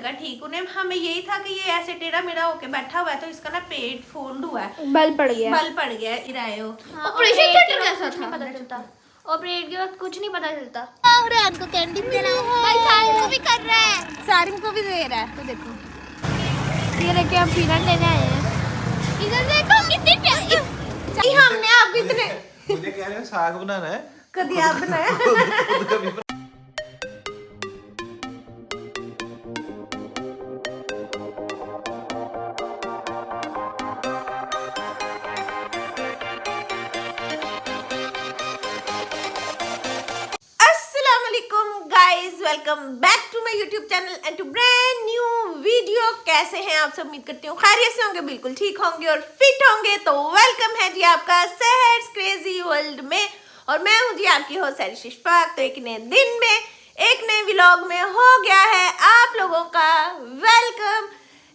ठीक। उन्हें हमें यही था कि ये ऐसे टेढ़ा मेढ़ा होके बैठा हुआ है तो इसका ना पेट फोल्ड हुआ है, बल पड़ गया इरायो। ऑपरेशन थिएटर कैसा था पता चलता, ऑपरेट के वक्त कुछ नहीं पता चलता। और हमको कैंडी भी देना है भाई, सारिम को भी कर रहा है, सारिम को भी दे रहा है। तो देखो ये देखिए हम पीनट लेने आए हैं। इधर देखो कितने प्यारे। हमने आपको इतने मुझे कह रहे हो साग बनाना है, कभी आप बनाया। Welcome back to my YouTube channel and to brand new video. कैसे हैं आप सब? उम्मीद करती हूँ खैरियत से होंगे, बिल्कुल ठीक होंगे और फिट होंगे। तो वेलकम है जी आपका सहर्स क्रेजी वर्ल्ड में, और मैं हूँ जी आपकी होस्ट इशफाक। तो एक नए दिन में एक नए व्लॉग में हो गया है आप लोगों का वेलकम।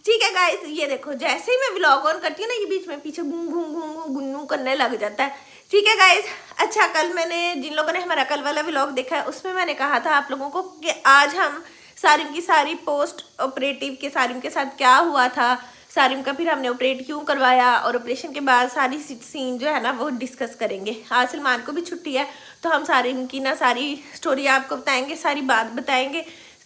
ठीक है गाइस, ये देखो जैसे ही मैं व्लॉग ऑन करती हूँ ना, ये बीच में पीछे घूम घूम घूम गुन्नू करने लग जाता है। ठीक है गाइस, अच्छा कल मैंने, जिन लोगों ने हमारा कल वाला व्लॉग देखा है उसमें मैंने कहा था आप लोगों को कि आज हम सारिम की सारी पोस्ट ऑपरेटिव के सारिम के साथ क्या हुआ था, सारिम का फिर हमने ऑपरेट क्यों करवाया और ऑपरेशन के बाद सारी सीन जो है ना वो डिस्कस करेंगे। आज सलमान को भी छुट्टी है तो हम सारिम की ना सारी स्टोरी आपको बताएंगे, सारी बात बताएंगे,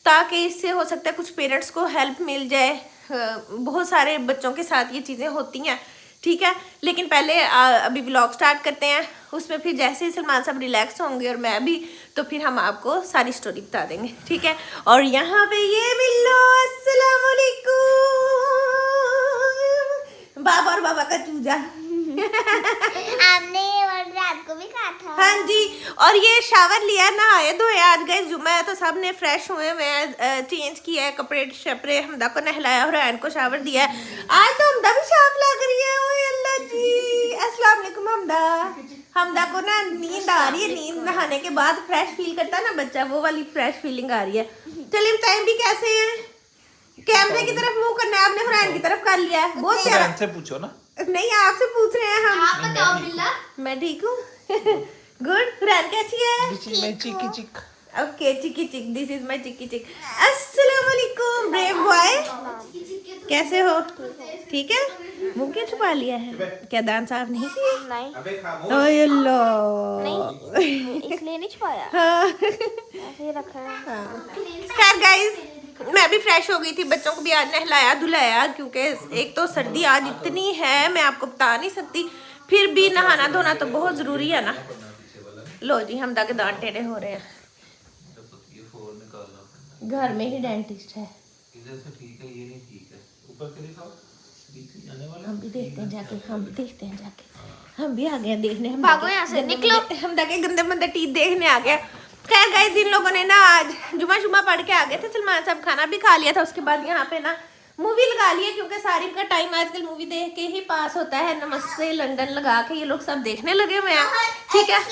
ताकि इससे हो सकता है कुछ पेरेंट्स को हेल्प मिल जाए। बहुत सारे बच्चों के साथ ये चीज़ें होती हैं। ठीक है, लेकिन पहले अभी व्लॉग स्टार्ट करते हैं। उसमें फिर जैसे ही सलमान साहब रिलैक्स होंगे और मैं भी, तो फिर हम आपको सारी स्टोरी बता देंगे। ठीक है, और यहाँ पे ये मिलो, अस्सलाम वालेकुम, बाबा और बाबा का चूजा। हमने रात को भी कहा था। हाँ जी, और ये शावर लिया, नहाए धोए, आज गए जुम्मा है तो सब ने फ्रेश हुए, मैं चेंज किया है कपड़े शपड़े, हमदा को नहलाया और रैन को शावर दिया है। आज तो हमदा भी साफ लग रही है। ओए अल्लाह जी, अस्सलाम वालेकुम हमदा। हमदा को ना नींद आ रही है, नींद नहाने के बाद फ्रेश फील करता है ना बच्चा, वो वाली फ्रेश फीलिंग आ रही है। चलिए टाइम भी कैसे है, कैमरे की तरफ मुंह करना है, आपने हुरैन की तरफ कर लिया है। बहुत प्यारा से पूछो ना। नहीं, आपसे पूछ रहे हैं हम। आप बताओ बिल्ला। मैं ठीक हूँ। गुड। हुरैन कैसी है? दिस इज माय चिकी चिक। ओके, चिकी चिक, दिस इज माय चिकी चिक। अस्सलाम वालेकुम ब्रेव बॉय, कैसे हो? ठीक है। मुंह क्यों छुपा लिया है? क्या दांत साफ नहीं किए? नहीं अबे खामोश। ओए अल्लाह, नहीं, इसलिए नहीं छुपाया, हाँ ऐसे ही रखा है। खैर गाइस, मैं भी फ्रेश हो गई थी, बच्चों को भी आज नहलाया धुलाया, क्योंकि एक तो सर्दी आज इतनी है मैं आपको बता नहीं सकती, फिर भी नहाना धोना तो बहुत ज़रूरी है ना। लो जी, हमदा के दांत टेढ़े हो रहे हैं। घर में ही डेंटिस्ट है। इधर से ठीक है, ये नहीं ठीक है, ऊपर से दिखाओ, नीचे जाने वाला। हम भी देखते हैं जाके, हम भी देखते हैं जाके, हम भी आ गए देखने। हम भागो यहाँ से, निकलो। हमदा के गंदे मंदे टीथ देखने आ गए। खैर गाइस, इन लोगों ने ना आज जुमा शुमा पढ़ के आ गए थे, सलमान साहब खाना भी खा लिया था, उसके बाद यहाँ पे ना मूवी लगा लिए, क्योंकि सारिम का टाइम आजकल मूवी देख के ही पास होता है। नमस्ते लंदन लगा के ये लोग सब देखने लगे हुए हैं। ठीक है,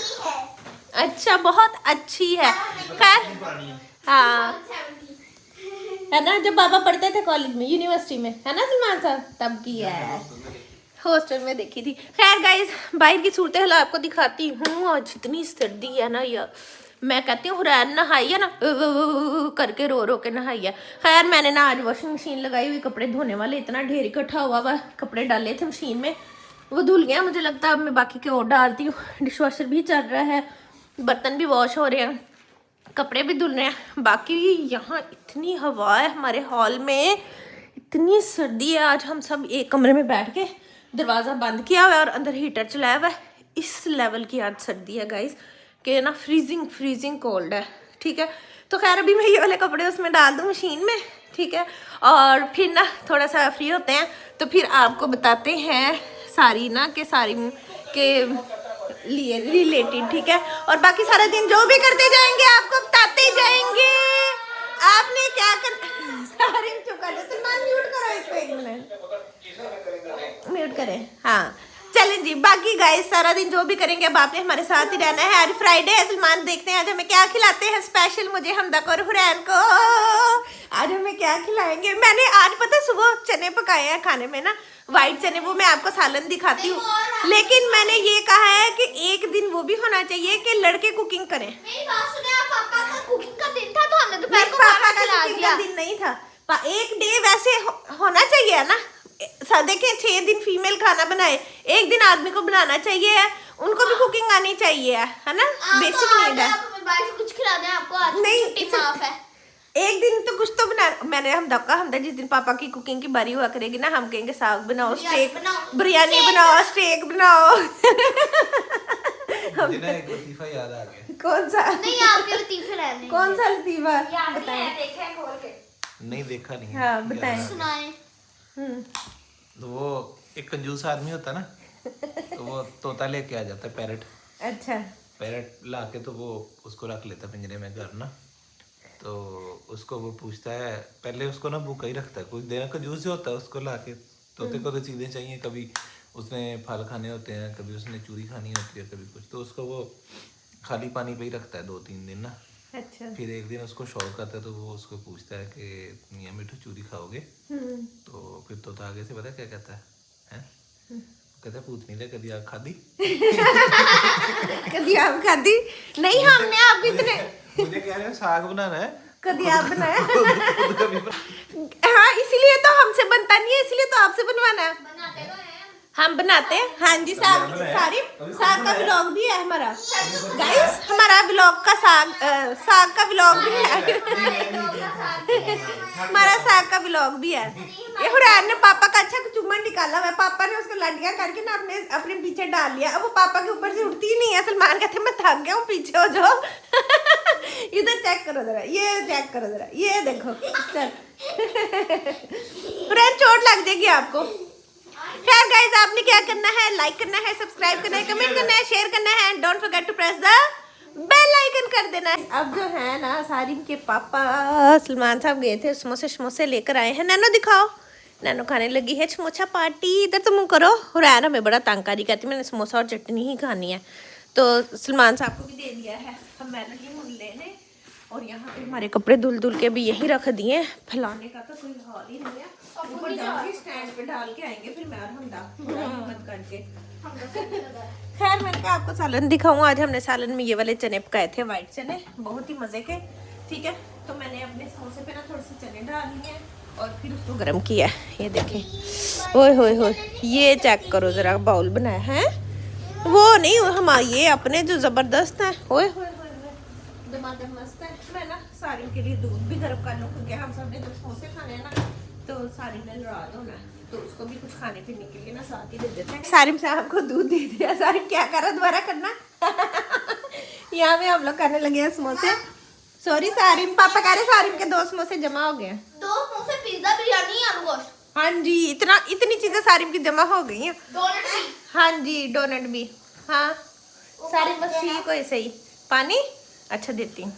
अच्छा, बहुत अच्छी है। खैर हाँ, है ना, जब बाबा पढ़ते थे कॉलेज में, यूनिवर्सिटी में, है ना सलमान साहब, तब की है, हॉस्टल में देखी थी। खैर गाइस, बाहर की सूरत हाल आपको दिखाती हूँ। आज इतनी सर्दी है ना यार, मैं कहती हूँ हुरैन नहाई है ना, करके रो रो के नहाई है। खैर मैंने ना आज वॉशिंग मशीन लगाई हुई, कपड़े धोने वाले इतना ढेर इकट्ठा हुआ हुआ, कपड़े डाले थे मशीन में, वो धुल गया मुझे लगता है। अब मैं बाकी के और डालती हूँ, डिश वॉशर भी चल रहा है, बर्तन भी वॉश हो रहे हैं, कपड़े भी धुल रहे हैं। बाकी यहाँ इतनी हवा है हमारे हॉल में, इतनी सर्दी है। आज हम सब एक कमरे में बैठ के दरवाज़ा बंद किया हुआ है और अंदर हीटर चलाया हुआ है। इस लेवल की आज सर्दी है गाइस कि ना फ्रीजिंग कोल्ड है। ठीक है, तो खैर अभी मैं ये वाले कपड़े उसमें डाल दूँ मशीन में। ठीक है, और फिर ना थोड़ा सा फ्री होते हैं तो फिर आपको बताते हैं सारी ना के सारी के लिए रिलेटेड। ठीक है, और बाकी सारा दिन जो भी करते जाएंगे आपको बताते ही जाएंगे। आपने क्या कर सारी चुका दे, सलमान म्यूट करो इसको, एक मिनट म्यूट करें। हाँ चलें जी, बाकी गाइस सारा दिन जो भी करेंगे अब आपने हमारे साथ ही रहना है। आज फ्राइडे है, सलमान देखते हैं आज हमें क्या खिलाते हैं स्पेशल, मुझे, हमदा को और हुरैन को। आज हमें क्या खिलाएंगे? मैंने आज पता सुबह चने पकाए हैं खाने में ना, वाइट चने, वो मैं आपको सालन दिखाती हूँ, लेकिन मैंने ये कहा है कि एक दिन वो भी होना चाहिए कि लड़के कुकिंग करें। मेरी बात सुने, आप पापा का कुकिंग का दिन था तो हमने दोपहर को पापा खाना का खिला कुकिंग दिया। का दिन नहीं था, एक डे वैसे होना चाहिए ना। देखें 6 दिन फीमेल खाना बनाए, एक दिन आदमी को बनाना चाहिए है, उनको भी कुकिंग आनी चाहिए है ना, बेसिक नीड है। कुछ खिला दें आपको, आज नहीं, छुट्टी माफ है। एक दिन तो कुछ तो बना। मैंने हमदा जिस दिन पापा की कुकिंग की बारी हुआ करेगी ना, हम कहेंगे साग बनाओ, स्टेक बिरयानी बनाओ, स्टेक बनाओ। मुझे ना एक लतीफा याद आ गया। कौन सा? नहीं आपके लतीफे रहने। कौन सा लतीफा? बताएं। देखें खोल के। नहीं देखा नहीं है। हाँ बताएं। सुनाएं। तो वो एक कंजूस आदमी होता ना, तो वो तोता लेके आ जाता है, पैरट। अच्छा। पैरट लाके तो वो उसको रख लेता पिंजरे में घर ना। तो उसको वो पूछता है, पहले उसको ना भूखा ही रखता है, कुछ देना कंजूस ही होता है उसको लाके। तोते को तो चीज़ें चाहिए, कभी उसने फल खाने होते हैं, कभी उसने चूरी खानी होती है, कभी कुछ, तो उसको वो खाली पानी पे ही रखता है 2-3 दिन ना। अच्छा। फिर एक दिन उसको शौक आता है, तो वो उसको पूछता है कि मियाँ मिठू चूरी खाओगे? तो फिर तो आगे से पता क्या कहता है, हैं? कहता है पूछ नहीं ले कभी आप खादी? कभी आप खादी? नहीं, हमने आप इतने मुझे कह रहे हो साग बनाना है, कभी आप बनाया? खुद कभी हाँ, इसीलिए तो हमसे बनता नहीं है, इसलिए तो आपसे बनवाना है। बनाते तो हैं हम बनाते हैं। हाँ जी, साग का व्लॉग भी है हमारा गाइस, हमारा व्लॉग का साग का व्लॉग भी है। हमारा साग का व्लॉग भी है। ये हुरैन ने पापा का अच्छा चुम्बन निकाला हुआ है, पापा ने उसको लंडिया करके ना अपने पीछे डाल लिया। अब वो पापा के ऊपर से उठती ही नहीं है। सलमान कहते मैं थक गया हूँ, पीछे हो जाओ। इधर चेक करो जरा, ये चेक करो जरा, ये देखो। चल हुरैन चोट लग जाएगी आपको। खैर गाइस, आपने क्या करना है, लाइक करना है, सब्सक्राइब करना है, कमेंट करना है, शेयर करना है, don't forget to press the bell icon कर देना है। अब जो है ना, सारिम के पापा सलमान साहब गए थे, समोसे लेकर आए हैं। नैनो दिखाओ, नैनो खाने लगी है समोसा पार्टी। इधर तो मुँह करो। हुरैन हमें बड़ा तंग करी, कहती मैंने समोसा और चटनी ही खानी है। तो सलमान साहब को भी दे दिया है। हम मैं लगी हूँ लेने, और यहाँ पे हमारे कपड़े धुल के भी यहीं रख दिए। फैलाने का तो कोई हाल ही नहीं है। ऊपर जाके स्टैंड पे डाल के आएंगे फिर मैं और हमदा मत करके। खैर मैंने कहा आपको सालन दिखाऊं। आज हमने सालन में ये वाले चने पकाए थे, वाइट चने, बहुत ही मजे के। ठीक है, तो मैंने अपने समोसे पे ना थोड़े से चने डाल लिए और फिर उसको गर्म किया। ये देखें, ओए होए होए, ये चेक करो जरा, बाउल बनाया है। वो नहीं, हमारे ये अपने जो जबरदस्त है। ओए होए दमादम मस्त है। मैं ना सारिम के लिए दूध भी गर्म कर लूँ, क्योंकि हम सब ने जब समोसे खाने हैं ना, तो सारिम ने नाराज होना है, तो उसको भी कुछ खाने पीने के लिए ना साथ ही दे देते हैं। सारिम साहब को दूध दे दिया। सारिम क्या कर रहा, दोबारा करना। यहाँ पे हम लोग करने लगे हैं समोसे। सॉरी सारिम, पापा कह रहे सारिम के 2 समोसे जमा हो गए हैं। 2 समोसे, पिज्जा, बिरयानी, आलू गोश्त। हाँ जी, इतनी चीजें सारिम की जमा हो गई हैं। डोनट भी। हाँ जी, डोनट भी। हाँ सारिम बस ठीक हो ऐसे ही। पानी अच्छा देती हूँ।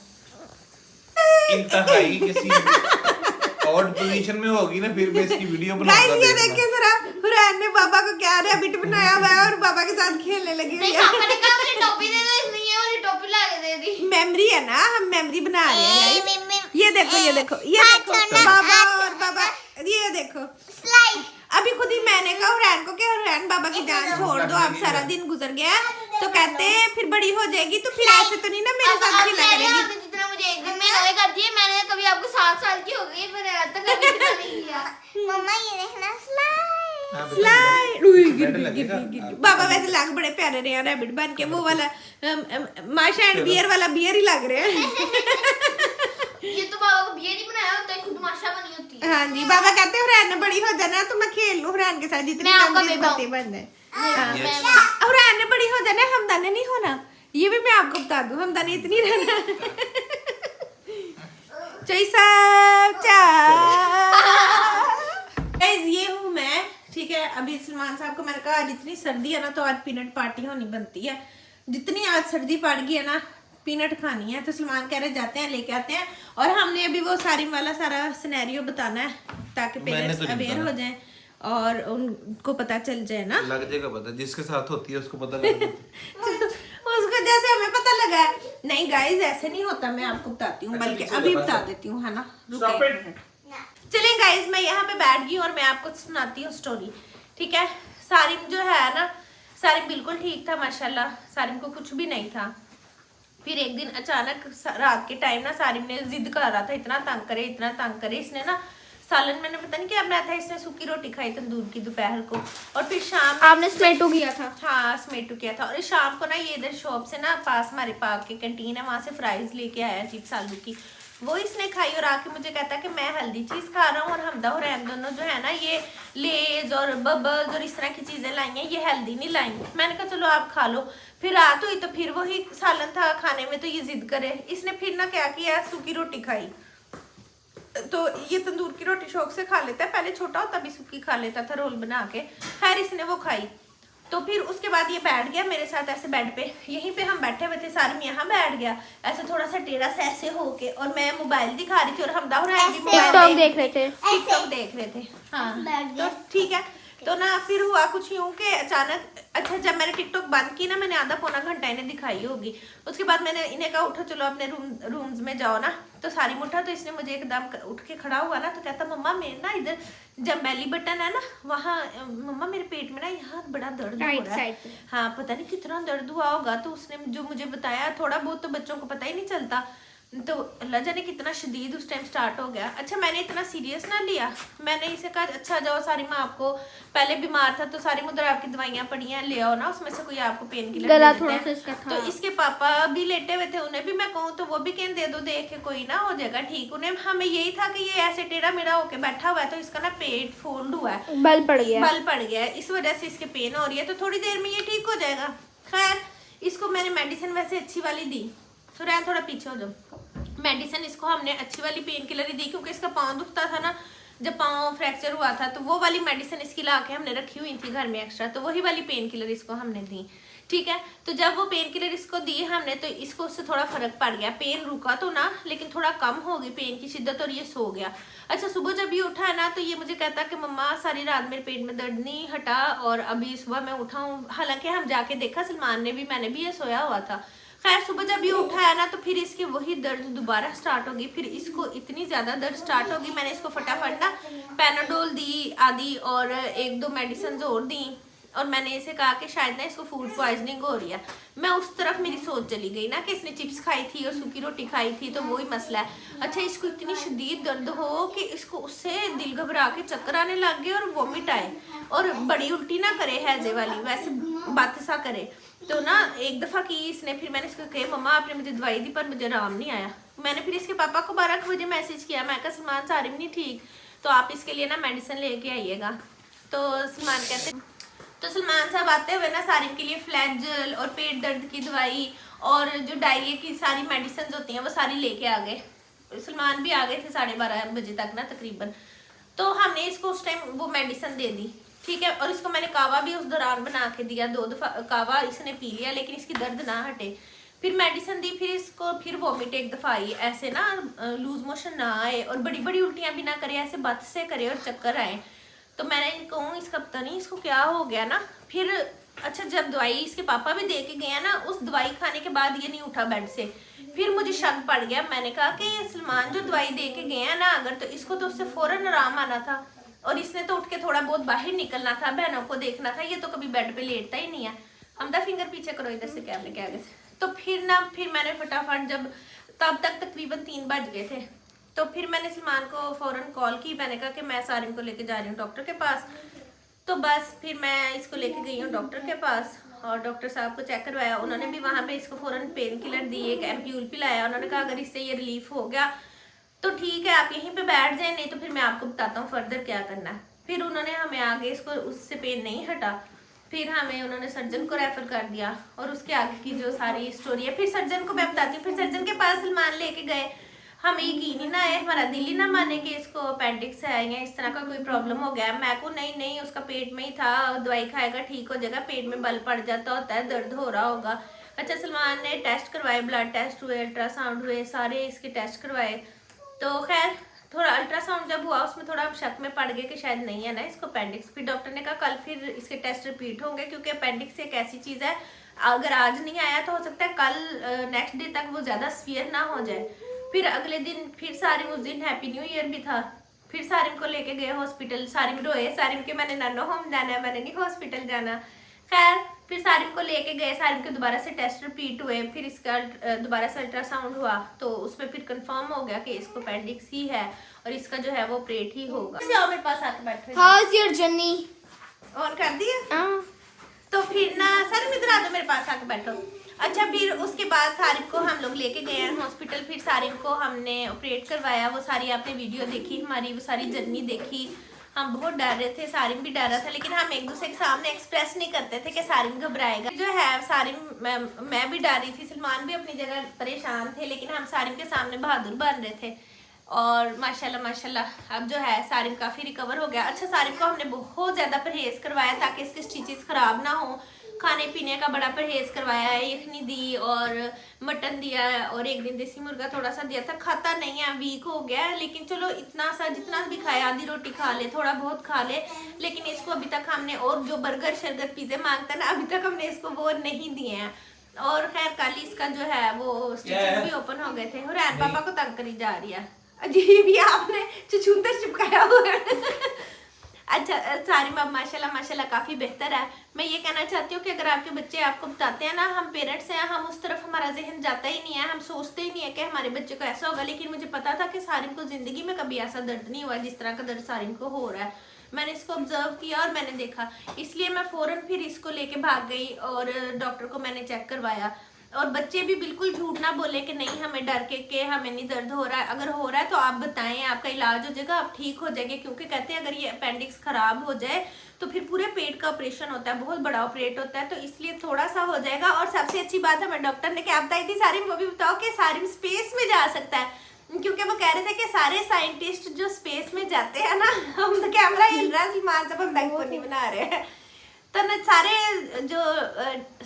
इंतहाई किसी ऑड पोजीशन में होगी ना, फिर मैं इसकी वीडियो बनाऊंगा। गाइस ये देखिए जरा, हुरैन ने पापा को क्या रैबिट बनाया हुआ है और पापा के साथ खेलने लगी हुई है। पापा ने कहा मुझे टोपी दे दो, इसने ये वाली टोपी ला के दे दी। मेमोरी है ना, हम मेमोरी बना रहे हैं गाइस। ये देखो, ये देखो, ये देखो बाबा और बाबा, ये देखो स्लाइड। अभी खुद ही मैंने कहा हुरैन को कि हुरैन बाबा की जान छोड़ दो, अब सारा दिन गुजर गया। तो कहते हैं फिर बड़ी हो जाएगी तो फिर ऐसे तो नहीं ना मेरे साथ खेला करेगी। जितना मुझे एक दिन में नए कर दिए, मैंने कभी आपको 7 साल की हो गई, मैंने आज तक कभी खेला नहीं किया। मम्मा ये देखना स्लाइड। स्लाइड गिर। बाबा वैसे लग बड़े प्यारे रहे हैं रैबिट बन के, वो वाला माशा एंड बियर वाला बियर ही लग रहे हैं। ये तो बाबा को बियर ही बनाया होता है, खुद माशा बनी होती है। हाँ जी, बाबा कहते हैं हुरैन ने बड़ी हो जाना तो मैं खेल लूं हुरैन के साथ, जितनी बातें बन जाए। हुरैन ने बड़ी हो जाना, हमदा ने नहीं होना। ये भी मैं आपको बता दूं, हमदा ने इतनी रहना। गाइस ये हूँ मैं, ठीक है। अभी सलमान साहब को मैंने कहा आज इतनी सर्दी है ना, तो आज पीनट पार्टी होनी बनती है। जितनी आज सर्दी पड़ गई है ना, पीनट खानी है। तो सलमान कह रहे जाते हैं लेके आते हैं, और हमने अभी वो सारिम वाला सारा सिनेरियो बताना है ताकि पेरेंट्स अवेयर हो जाएं और उनको पता चल जाए ना। लग जाएगा पता, जिसके साथ होती है उसको पता लग उसको जैसे हमें पता लगा है। नहीं गाइस ऐसे नहीं होता, मैं आपको बताती हूँ, बल्कि अभी बता देती हूँ, है ना। चलें गाइस, मैं यहाँ पे बैठ गई और मैं आपको सुनाती हूँ स्टोरी, ठीक है। सारिम जो है ना, सारिम बिल्कुल ठीक था माशाल्लाह, सारिम को कुछ भी नहीं था। फिर एक दिन अचानक रात के टाइम ना सारिम ने जिद कर रहा था, इतना तंग करे इसने ना सालन मैंने पता नहीं क्या बनाया था, इसने सूखी रोटी खाई तंदूर की दोपहर को, और फिर शाम आपने स्मेटू किया था। हाँ स्मेटू किया था। और शाम को ना ये इधर शॉप से ना पास हमारे पार्क की कैंटीन है, वहाँ से फ्राइज लेके आया चिप्स आलू की, वो इसने खाई और आके मुझे कहता कि मैं हेल्दी चीज खा रहा हूँ और हमदा और रैन दोनों जो है ना ये लेज और बबल्स और इस तरह की चीजें लाई हैं, ये हेल्दी नहीं लाई। मैंने कहा चलो आप खा लो। फिर रात हुई तो फिर वही सालन था खाने में, तो ये जिद करे, इसने फिर ना क्या किया, सूखी रोटी खाई। तो ये तंदूर की रोटी शौक से खा लेता है, पहले छोटा होता भी सूखी खा लेता था रोल बना के, खैर इसने वो खाई। तो फिर उसके बाद ये बैठ गया मेरे साथ ऐसे बेड पे, यहीं पे हम बैठे हुए थे, सारिम यहाँ बैठ गया ऐसे थोड़ा सा टेढ़ा सा ऐसे होके, और मैं मोबाइल दिखा रही थी और हमदा और टिकटॉक देख रहे थे। टिकटॉक देख रहे थे हाँ। तो ठीक है, तो ना फिर हुआ कुछ यूं कि अचानक, अच्छा जब मैंने टिकटॉक बंद की ना, मैंने आधा पौना घंटा इन्हें दिखाई होगी, उसके बाद मैंने इन्हें कहा उठो चलो अपने रूम्स में जाओ ना। तो सारी मुठा, तो इसने मुझे एकदम उठ के खड़ा हुआ ना, तो कहता मम्मा मेरे ना इधर जब बेली बटन है ना वहाँ, मम्मा मेरे पेट में ना यहाँ बड़ा दर्द हो रहा है। हाँ पता नहीं कितना दर्द हुआ होगा, तो उसने जो मुझे बताया, थोड़ा बहुत तो बच्चों को पता ही नहीं चलता, तो अल्लाह जाने कितना शदीद उस टाइम स्टार्ट हो गया। अच्छा मैंने इतना सीरियस ना लिया, मैंने इसे कहा अच्छा जाओ सारी माँ, आपको पहले बीमार था तो सारी उधर आपकी दवाइयाँ पड़ी हैं, ले आओ ना, उसमें से कोई आपको पेन किलर दे देता है। तो इसके पापा भी लेटे हुए थे, उन्हें भी मैं कहूँ तो वो भी कहें दे दो, देख के कोई ना हो जाएगा ठीक। उन्हें हमें यही था कि ये ऐसे टेढ़ा मेढ़ा होके बैठा हुआ है, तो इसका ना पेट फोल्ड हुआ है, बल पड़ गया है, इस वजह से इसके पेन हो रही है, तो थोड़ी देर में ये ठीक हो जाएगा। खैर इसको मैंने मेडिसिन वैसे अच्छी वाली दी, तो रैन थोड़ा पीछे हो जाओ, मेडिसिन इसको हमने अच्छी वाली पेन किलर ही दी, क्योंकि इसका पाँव दुखता था ना जब पाँव फ्रैक्चर हुआ था, तो वो वाली मेडिसिन इसकी ला के हमने रखी हुई थी घर में एक्स्ट्रा, तो वही वाली पेन किलर इसको हमने दी। ठीक है, तो जब वो पेन किलर इसको दिए हमने, तो इसको उससे थोड़ा फर्क पड़ गया, पेन रुका तो ना लेकिन थोड़ा कम हो गई पेन की शिद्दत, और ये सो गया। अच्छा सुबह जब ये उठा है ना, तो ये मुझे कहता कि मम्मा सारी रात मेरे पेट में दर्द नहीं हटा, और अभी सुबह मैं उठा हूँ। हालांकि हम जाके देखा, सलमान ने भी, मैंने भी ये सोया हुआ था। खैर सुबह जब ये उठा है ना, तो फिर इसकी वही दर्द दोबारा स्टार्ट होगी, फिर इसको इतनी ज़्यादा दर्द स्टार्ट होगी, मैंने इसको फटाफट ना पैनाडोल दी आदि और एक दो मेडिसिन और दी, और मैंने इसे कहा कि शायद ना इसको फूड पॉइजनिंग हो रही है। मैं उस तरफ मेरी सोच चली गई ना कि इसने चिप्स खाई थी और सूखी रोटी खाई थी, तो वही मसला है। अच्छा इसको इतनी शदीद दर्द हो कि इसको उससे दिल घबरा के चक्कर आने लग गए और वोमिट आए, और बड़ी उल्टी ना करे हैजे वाली, वैसे बात सा करे। तो ना एक दफ़ा की इसने, फिर मैंने इसको कहा मम्मा आपने मुझे दवाई दी पर मुझे आराम नहीं आया। मैंने फिर इसके पापा को 12 बजे मैसेज किया, मैं कहा सलमान सारिम नहीं ठीक, तो आप इसके लिए ना मेडिसिन लेके आइएगा। तो सलमान कहते, तो सलमान साहब आते हुए ना सारिम के लिए फ्लैजल और पेट दर्द की दवाई और जो डायरिया की सारी मेडिसिन होती हैं वो सारी लेके आ गए। सलमान भी आ गए थे 12:30 बजे तक ना तकरीबन। तो हमने इसको उस टाइम वो मेडिसिन दे दी, ठीक है, और इसको मैंने कावा भी उस दौरान बना के दिया, 2 दफ़ा कावा इसने पी लिया, लेकिन इसकी दर्द ना हटे। फिर मेडिसिन दी, फिर इसको फिर वॉमिट एक दफ़ा आई, ऐसे ना लूज मोशन ना आए और बड़ी बड़ी उल्टियाँ भी ना करे, ऐसे बद से करे और चक्कर आए। तो मैंने कहूँ इसका पता नहीं इसको क्या हो गया ना। फिर अच्छा जब दवाई इसके पापा भी दे के गए ना, उस दवाई खाने के बाद ये नहीं उठा बेड से, फिर मुझे शक पड़ गया। मैंने कहा कि सलमान जो दवाई दे के गए हैं ना, अगर तो इसको तो उससे फ़ौरन आराम आना था, और इसने तो उठ के थोड़ा बहुत बाहर निकलना था, बहनों को देखना था, ये तो कभी बेड पे लेटता ही नहीं है। हमदा फिंगर पीछे करो इधर से कैमरे के आगे से। तो फिर मैंने फटाफट, जब तब तक तकरीबन 3 बज गए थे, तो फिर मैंने सलमान को फ़ौरन कॉल की, मैंने कहा कि मैं सारिम को लेके जा रही हूँ डॉक्टर के पास। तो बस फिर मैं इसको लेके गई हूँ डॉक्टर के पास, और डॉक्टर साहब को चेक करवाया, उन्होंने भी वहाँ पे इसको फ़ौरन पेन किलर दी, एक एम्प्यूल पिलाया, उन्होंने कहा अगर इससे ये रिलीफ हो गया तो ठीक है आप यहीं पे बैठ जाए, नहीं तो फिर मैं आपको बताता हूँ फर्दर क्या करना है। फिर उन्होंने हमें आगे, इसको उससे पेन नहीं हटा, फिर हमें उन्होंने सर्जन को रेफर कर दिया, और उसके आगे की जो सारी स्टोरी है फिर सर्जन को मैं बताती हूँ। फिर सर्जन के पास सलमान लेके गए, हमें यकीन ही ना आए, हमारा दिल ही ना माने कि इसको अपेंडिक्स है या इस तरह का कोई प्रॉब्लम हो गया। मैं को नहीं उसका पेट में ही था, दवाई खाएगा ठीक हो जाएगा, पेट में बल पड़ जाता होता है, दर्द हो रहा होगा। अच्छा सलमान ने टेस्ट करवाए, ब्लड टेस्ट हुए, अल्ट्रासाउंड हुए, सारे इसके टेस्ट करवाए। तो खैर थोड़ा अल्ट्रासाउंड जब हुआ उसमें थोड़ा शक में पड़ गया कि शायद नहीं है ना इसको अपेंडिक्स। फिर डॉक्टर ने कहा कल फिर इसके टेस्ट रिपीट होंगे, क्योंकि अपेंडिक्स एक ऐसी चीज़ है अगर आज नहीं आया तो हो सकता है कल नेक्स्ट डे तक वो ज़्यादा सीवियर ना हो जाए। फिर अगले दिन फिर सारिम, उस दिन हैप्पी न्यू ईयर भी था, फिर सारिम को लेके गए हॉस्पिटल। सारिम रोए, सारिम के मैंने नानो होम जाना है, मैंने नहीं हॉस्पिटल जाना। खैर फिर सारिम को लेके गए, सारिम के दोबारा से टेस्ट रिपीट हुए, फिर इसका दोबारा से अल्ट्रासाउंड हुआ तो उसमें फिर कंफर्म हो गया कि इसको अपेंडिक्स ही है और इसका जो है वो ऑपरेट ही होगा। इसे और मेरे पास आके बैठे। हाउस योर जर्नी ऑन कर दिया। तो फिर ना सारिम इधर आ दो, मेरे पास आके बैठो। अच्छा, फिर उसके बाद सारिम को हम लोग लेके गए हैं हॉस्पिटल। फिर सारिम को हमने ऑपरेट करवाया। वो सारी आपने वीडियो देखी हमारी, वो सारी जर्नी देखी। हम बहुत डर रहे थे, सारिम भी डर रहा था, लेकिन हम एक दूसरे के सामने एक्सप्रेस नहीं करते थे कि सारिम घबराएगा। जो है सारिम मैं भी डर रही थी, सलमान भी अपनी जगह परेशान थे, लेकिन हम सारिम के सामने बहादुर बन रहे थे। और माशाल्लाह माशाल्लाह अब जो है सारिम काफ़ी रिकवर हो गया। अच्छा, सारिम को हमने बहुत ज़्यादा परहेज़ करवाया ताकि इसके स्टिचेस ख़राब ना हो। खाने पीने का बड़ा परहेज़ करवाया है, यखनी दी और मटन दिया है और एक दिन देसी मुर्गा थोड़ा सा दिया था। खाता नहीं है, वीक हो गया है, लेकिन चलो इतना सा जितना भी खाए, आधी रोटी खा ले, थोड़ा बहुत खा ले। लेकिन इसको अभी तक हमने, और जो बर्गर शर्गर पिज़्ज़े मांगता है ना, अभी तक हमने इसको वो नहीं दिए हैं। और खैर कल इसका जो है वो स्टिचेस भी ओपन हो गए थे। और पापा को तंग करी जा रही है, अजीब ही आपने चुछुंदर चिपकाया हुआ है। अच्छा, सारिम अब माशाल्लाह माशाल्लाह काफ़ी बेहतर है। मैं ये कहना चाहती हूँ कि अगर आपके बच्चे आपको बताते हैं ना, हम पेरेंट्स हैं, हम उस तरफ हमारा जहन जाता ही नहीं है, हम सोचते ही नहीं है कि हमारे बच्चे को ऐसा होगा। लेकिन मुझे पता था कि सारिम को ज़िंदगी में कभी ऐसा दर्द नहीं हुआ जिस तरह का दर्द सारिम को हो रहा है। मैंने इसको ऑब्जर्व किया और मैंने देखा, इसलिए मैं फ़ौरन फिर इसको लेके भाग गई और डॉक्टर को मैंने चेक करवाया। और बच्चे भी बिल्कुल झूठ ना बोले कि नहीं हमें डर के हमें नहीं दर्द हो रहा है। अगर हो रहा है तो आप बताएं, आपका इलाज हो जाएगा, आप ठीक हो जाएंगे। क्योंकि कहते हैं अगर ये अपेंडिक्स खराब हो जाए तो फिर पूरे पेट का ऑपरेशन होता है, बहुत बड़ा ऑपरेट होता है, तो इसलिए थोड़ा सा हो जाएगा। और सबसे अच्छी बात हमें डॉक्टर ने क्या बताई थी सारिम, वो भी बताओ कि सारिम स्पेस में जा सकता है। क्योंकि वो कह रहे थे कि सारे साइंटिस्ट जो स्पेस में जाते हैं ना, हम तो कैमरा हिल रहा है, सलमान साहब हम डाइपर नहीं बना रहे हैं, तो ना सारे जो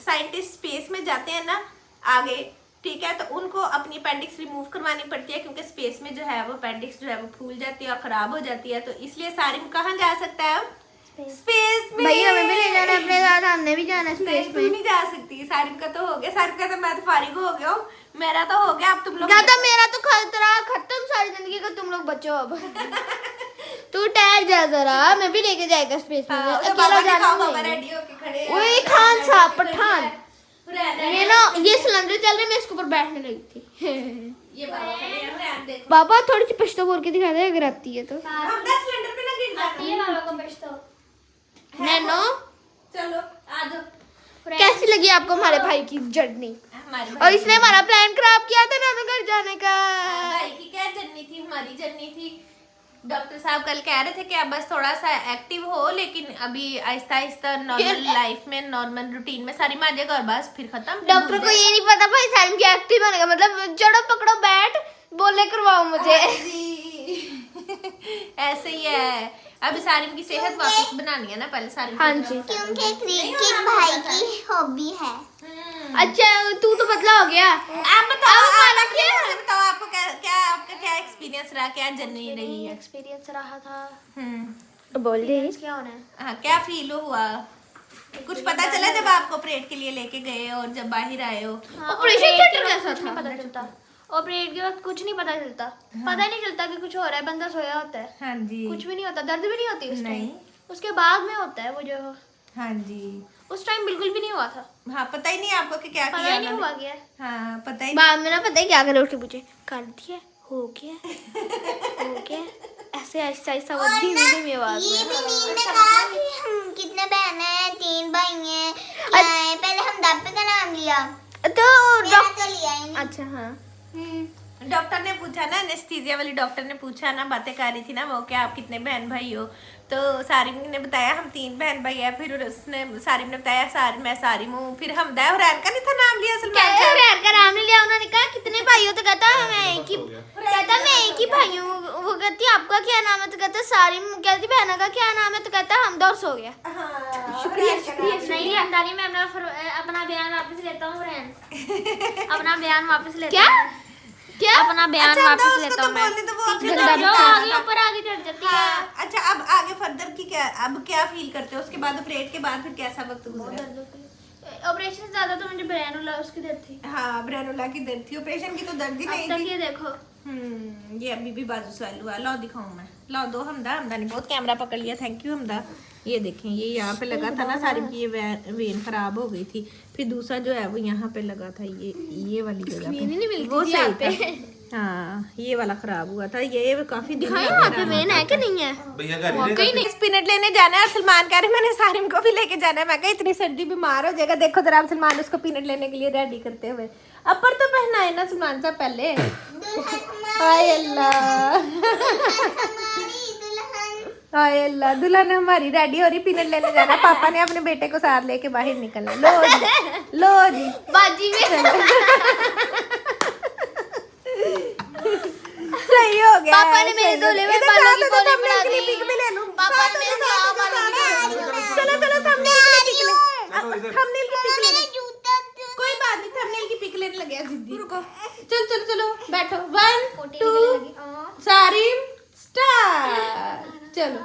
साइंटिस्ट स्पेस में जाते हैं ना आगे, ठीक है, तो उनको अपनी अपेंडिक्स रिमूव करवानी पड़ती है। क्योंकि स्पेस में जो है वो अपेंडिक्स जो है वो फूल जाती है और ख़राब हो जाती है। तो इसलिए सारिम कहाँ जा सकता है अब? स्पेस में। भैया हमें भी ले जाना अपने साथ, हमने भी जाना स्पेस में। नहीं जा सकती, सारिम का तो हो गया, सारिम का तो मैं तो फारिग हो गया हूँ, मेरा तो हो गया। अब तुम लोग ज्यादा, मेरा तो खतरा खत्म सारी जिंदगी का, तुम लोग बचो अब। तू ठहर जा जरा, मैं भी लेके जाएगा स्पेस में। अकेला जाना रेडी होके खड़े ओए खान साहब पठान, मैं ना ये सिलेंडर चल रहा है, मैं इसके ऊपर बैठने लगी थी। ये बाबा खड़े हैं, देखो बाबा थोड़ी सी पछतो बोल के दिखा दे अगर आती है तो। हम 10 सिलेंडर पे ना गिर जाते हैं। बाबा को पछतो नैनो। चलो आ जाओ। कैसी लगी आपको हमारे भाई की जर्नी? हमारे और इसने हमारा प्लान खराब किया था ना घर जाने का। भाई की क्या जर्नी थी, हमारी जर्नी थी। डॉक्टर साहब कल कह रहे थे कि अब बस थोड़ा सा एक्टिव हो, लेकिन अभी आहिस्ता आहिस्ता नॉर्मल लाइफ में, नॉर्मल रूटीन में सारी आ जाएगा और बस फिर खत्म। डॉक्टर को ये नहीं पता भाई सारिम की एक्टिव बनेगा, मतलब चढ़ो पकड़ो बैठ बोले करवाओ मुझे। ऐसे ही है। अब सारिम की सेहत वापस बनानी है ना, पहले सारिम हाँ जी, क्योंकि क्रिकेट भाई की हॉबी है। अच्छा तू तो पतला हो गया। आप बताओ, बताओ आपको क्या आपका क्या एक्सपीरियंस रहा, क्या जर्नी रही है? एक्सपीरियंस रहा था। बोल दे क्या होना है? हाँ, क्या फील हुआ? कुछ पता चला जब आपको ऑपरेट के लिए लेके गए और जब बाहर आए हो? ऑपरेशन थिएटर जैसा था, पता चलता। ऑपरेट के वक्त कुछ नहीं पता चलता, पता ही नहीं चलता कि कुछ हो रहा है, बंदा सोया होता है। हाँ जी, कुछ भी नहीं होता, दर्द भी नहीं होती उस नहीं। टाइम, उसके बाद में होता है वो जो। हाँ जी, उस टाइम बिल्कुल भी नहीं हुआ था, हाँ पता ही नहीं आपको कि क्या पता किया ही नहीं हुआ उन्होंने। क्या। हाँ पता ही बाद में ना पता है क्या करे, उठ के पूछे कर दिया, हो गया, हो गया, ऐसे ऐसा ऐसा वो धीमी धीमी आवाज ये में। भी नींद ने कहा कि हम कितने बहन हैं, 3 भाई हैं, क्या है? पहले हम दापे का नाम लिया, तो मेरा तो लिया ही नहीं। अच्छा हाँ, डॉक्टर ने पूछा ना, एनेस्थीसिया वाली डॉक्टर ने पूछा ना, बातें कर रही थी ना वो, क्या आप कितने बहन भाई हो? तो सारिम ने बताया हम 3 बहन भाई है। फिर उसने सारिम ने बताया मैं सारिम हूँ। फिर हमदा और रैन का नहीं था नाम लिया, सलमान क्या रैन का नाम नहीं लिया। उन्होंने कहा कितने भाई हो, तो कहता मैं एक ही, कहता मैं एक ही भाई हूँ। वो कहती आपका क्या नाम है, तो कहता सारिम। कहती बहना का क्या नाम है, तो कहता हमदा और सो गया। शुक्रिया शुक्रिया। नहीं हमदानी मैं अपना बयान वापस लेता हूँ फ्रेंड, अपना बयान वापस लेता हूँ। क्या अपना बयान वापस लेता हूँ मैं। ऊपर आगे चढ़ जाती है। अच्छा, अब आगे फर्दर की क्या, अब क्या फील करते हो उसके बाद, ऑपरेट के बाद फिर कैसा वक्त गुजरा? ऑपरेशन ज्यादा तो मुझे ब्रेनुला उसकी दर्द थी। हाँ, ब्रेनुला की दर्द थी, ऑपरेशन की तो दर्द ही नहीं थी। ये देखो, ये अभी भी बाजू स्वेल हुआ। लो दिखाऊं मैं, लो दो हमदा ने बहुत कैमरा पकड़ लिया, थैंक यू हमदा। ये देखें, ये यहाँ पे लगा था ना सारिम की, ये वेन खराब हो गई थी, फिर दूसरा जो है वो यहाँ पे लगा था, ये वाली जगह पे, वो सही था। हाँ, ये वाला खराब हुआ था, ये काफी यहाँ पे वेन है कि नहीं है? भैया गाड़ी ले स्पिनट लेने जाना है और सलमान कह रहे मैंने सारिम को भी लेके जाना है। मैं कहा इतनी सर्दी बीमार हो जाएगा। देखो जरा आप सलमान उसको पीनट लेने के लिए रेडी करते हुए। अपर तो पहना है ना सलमान साहब पहले। हाय अल्लाह, हाय अल्लाह, दुल्हन हमारी रेडी हो रही, पीनट लेने जाना। पापा ने अपने बेटे को साथ लेके बाहर निकलना। लो जी बाजी में सही हो गया। पापा ने मेरे दूल्हे में बालों की पॉलिश बना दी। पिक भी ले लूं। पापा ने मेरे बालों की चलो चलो थंबनेल की पिक ले। थंबनेल की पिक ले। कोई बात नहीं, थंबनेल की पिक लेने लगे जिद्दी। रुको, चल चलो चलो बैठो। 1 2 सारिम स्टार्ट। चलो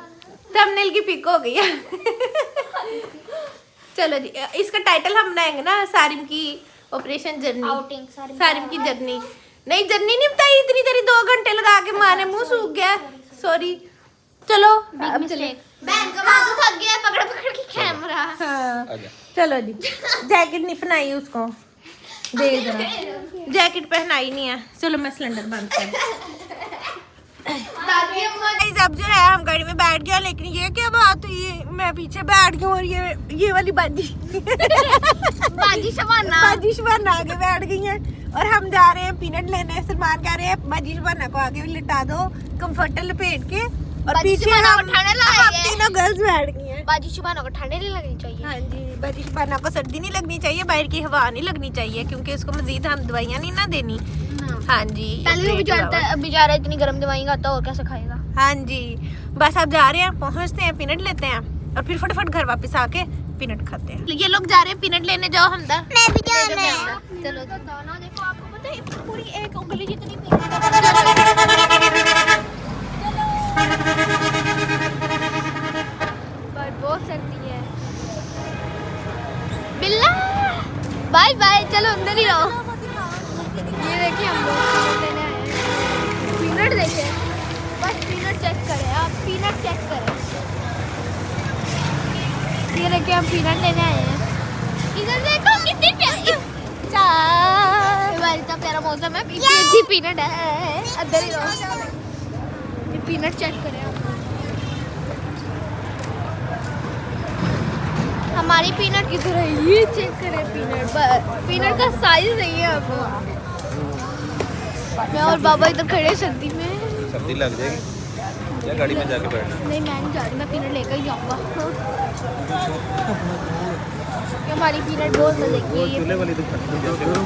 थंबनेल की पिक हो गई है। चलो जी, इसका टाइटल हम बनाएंगे ना, सारिम की ऑपरेशन जर्नी। आउटिंग सारिम की जर्नी। नहीं जर्नी नहीं बताई, इतनी देरी 2 घंटे लगा के माने मुंह सूख गया। सॉरी। चलो अब चले। बहन का बाजू थक गया पकड़ पकड़ के कैमरा। हाँ चलो जी, जैकेट नहीं पहनाई उसको, देख जरा जैकेट पहनाई नहीं है। चलो मैं सिलेंडर बंद कर। अब जो है हम गाड़ी में बैठ गया, लेकिन ये क्या बात हुई, मैं पीछे बैठ गई और ये वाली बाजी बाजी शबाना आगे बैठ गई है और हम जा रहे हैं पीनट लेने। सलमान कह रहे हैं बाजी शबाना को आगे लिटा दो कंफर्टर लपेट के, और पीछे हम तीनों गर्ल्स बैठ गई हैं। बाजी शबाना को ठंडे नहीं लगनी चाहिए। हाँ जी, बाजी शबाना को सर्दी नहीं लगनी चाहिए, बाहर की हवा नहीं लगनी चाहिए, क्योंकि उसको मजीद हम दवाइयाँ नहीं ना देनी। हाँ जी, पहले बेचारा इतनी गर्म दवाई खाता और कैसे खाएगा। हाँ जी, बस अब जा रहे हैं, पहुँचते हैं, पीनट लेते हैं और फिर फटाफट घर वापस आके पीनट खाते हैं। ये लोग जा रहे हैं पीनट लेने, जाओ हमदा। मैं भी जाना है। चलो दाना देखो, आपको पता है पूरी एक उंगली जितनी बहुत सर्दी है। बिल्ला बाय बाय, चलो अंदर ही रहो। ये देखिए हम लोग पीनट लेने आए हैं। पीनट देखिए, बस पीनट चेक करें आप, पीनट चेक करें। ये देखिए हम पीनट लेने आए हैं। इधर देखो कितनी प्यारी इतना प्यारा मौसम है, अच्छी पीनट है। अंदर ही रहो, ये पीनट चेक करें आप। हमारी पीनट किधर है, ये चेक करें। पीनट का साइज नहीं है आपको। मैं और बाबा इधर खड़े सर्दी में। सर्दी लग जाएगी या गाड़ी में जाके बैठना? नहीं मैं नहीं जा रही, मैं पीनट लेकर ही जाऊंगा। हमारी पीनट बहुत मजे की है। चूल्हे वाली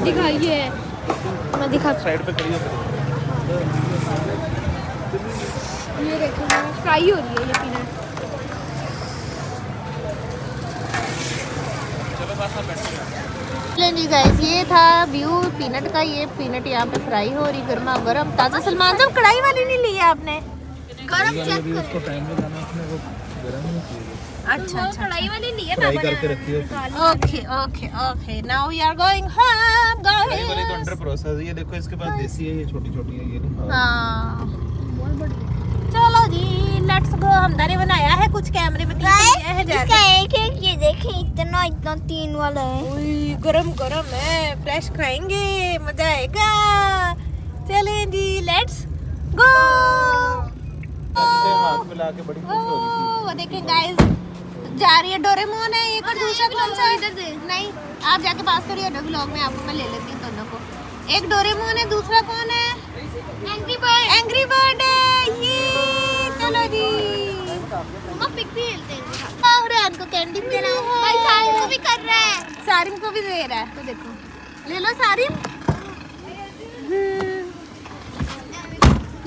दिखाइए, मैं दिखा। साइड पे खड़ी हो। ये देखो फ्राई हो रही है ये पीनट। जी गाइस, ये था व्यू पीनट का। ये पीनट यहाँ पे फ्राई हो रही गर्मा गर्म ताजा। सलमान साहब कढ़ाई वाली नहीं ली है आपने? गरम चेक करें। उसको टाइम में जाना, उसमें वो गरम नहीं चाहिए। अच्छा कढ़ाई वाली ली है फ्राई पापा ने। करके रखी है। Okay okay okay, now we are going home fry वाली तो गाइस। अंडर प्रोसेस है। ये देखो इसके पास देसी है, ये छोटी छोटी है, ये नहीं खाओ। हाँ चलो जी, लेट्स गो। हमदा ने बनाया है कुछ, कैमरे में क्लिप है इसका जाके। एक ये देखें, इतना इतना 3 वाला है। उई, गरम गरम है, फ्रेश खाएंगे, मजा आएगा। चलें जी, लेट्स गो। हाथ में लाके बड़ी खुश हो रही थी। वो देखें गाइस, जा रही है डोरेमोन है एक, और दूसरा कौन सा है? इधर दे। नहीं, आप जाके पास करिए ना व्लॉग में, आपको मैं ले लेती हूँ दोनों को। एक डोरेमोन है, दूसरा कौन है? Angry bird. एंग्री बर्ड है ये। चलो जी, मम्मा पिक भी खेलते हैं। रेहान को कैंडी मिला है, भाई सारिम को भी कर रहा है। सारिम को भी दे रहा है। तो देखो, ले लो सारिम,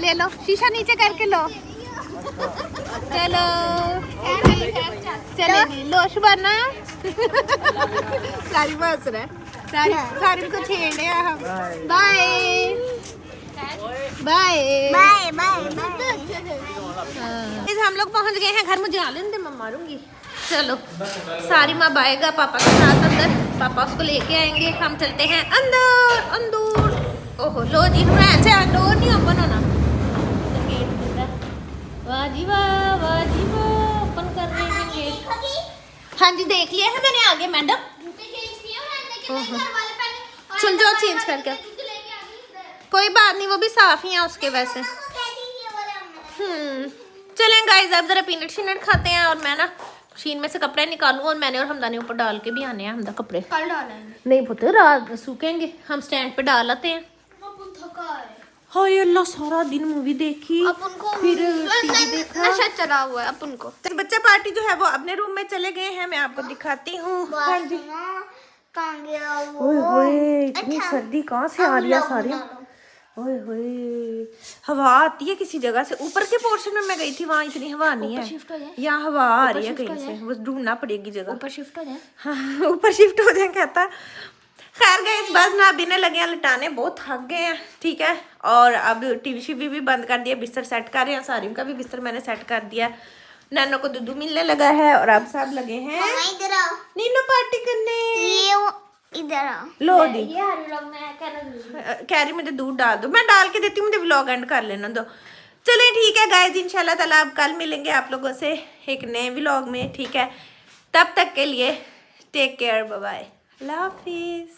ले लो, शीशा नीचे करके लो। चलो चले जी, लो शुभाना। सारिम हंस रहा है, सारिम को छेड़ रहे हैं हम। Bye bye bye bye. हम लोग पहुंच गए हैं घर। मुझे आलन दे, मैं मारूंगी। चलो, सारिम अब आएगा पापा के साथ अंदर, पापा उसको लेके आएंगे, हम चलते हैं अंदर अंदर। ओहो लो जी, हमें ऐसे डोर नहीं ओपन होना। वाह जी वाह ओपन कर रहे हैं गेट। हाँ जी देख लिया है मैंने आगे मैडम। चल जाओ चेंज करके। कोई बात नहीं वो भी साफ ही है उसके वैसे। चलें गाइस अब जरा पीनट शीनट खाते हैं और मैं ना मशीन में से कपड़े निकालूं और मैंने और हमदा ने ऊपर डाल के भी आने हैं। हमदा कपड़े कल डालेंगे। नहीं पुत्र रात सूखेंगे हम स्टैंड पे डाल आते हैं। हाय अल्लाह सारा दिन मूवी देखी फिर टीवी देखा। नशा चला हुआ है अपन को। तो बच्चा पार्टी जो है वो अपने रूम में चले गए हैं। मैं आपको दिखाती हूँ। हाँ जी ओए होए इतनी सर्दी कहाँ से आ रही है सारी। ओए होए हवा आती है किसी जगह से। ऊपर के पोर्शन में मैं गई थी वहाँ इतनी हवा नहीं है। यहाँ हवा आ रही है कहीं से बस ढूंढना पड़ेगी जगह। ऊपर शिफ्ट हो जाए। हाँ ऊपर शिफ्ट हो जाए कहता। खैर गए इस बार ना अभी ने लगे हैं लटाने बहुत थक गए हैं ठीक है। और अब टीवी शीवी भी बंद कर दिया बिस्तर सेट कर रहे हैं। सारिम का भी बिस्तर मैंने सेट कर दिया। नैनो को दूध मिलने लगा है और अब सब लगे हैं इधर आओ नीनो पार्टी करने। इधर आओ लो दी ये हर व्लॉग में कर कैरी मुझे दूध डाल दो। मैं डाल के देती हूँ मुझे व्लॉग एंड कर लेना दो। चलिए ठीक है गाइस इंशाल्लाह ताला अब कल मिलेंगे आप लोगों से एक नए व्लॉग में ठीक है। तब तक के लिए टेक केयर बाय बाय अल्लाह हाफिज।